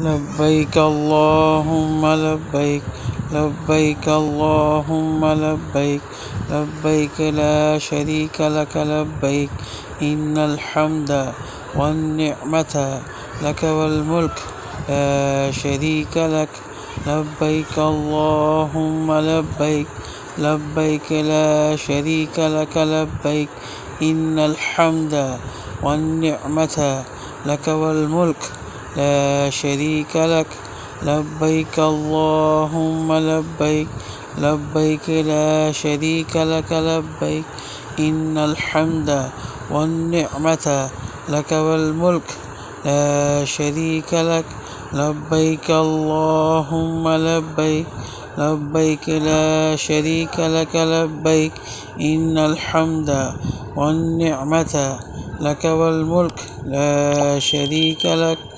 لبيك اللهم لبيك لبيك اللهم لبيك لبيك لا شريك لك لبيك إن الحمد والنعمة لك والملك لا شريك لك لبيك اللهم لبيك لبيك لا شريك لك لبيك إن الحمد والنعمة لك والملك لا شريك لك لبيك اللهم لبيك لبيك لا شريك لك لبيك إن الحمد والنعمة لك والملك لا شريك لك لبيك اللهم لبيك لبيك لا شريك لك لبيك إن الحمد والنعمة لك والملك لا شريك لك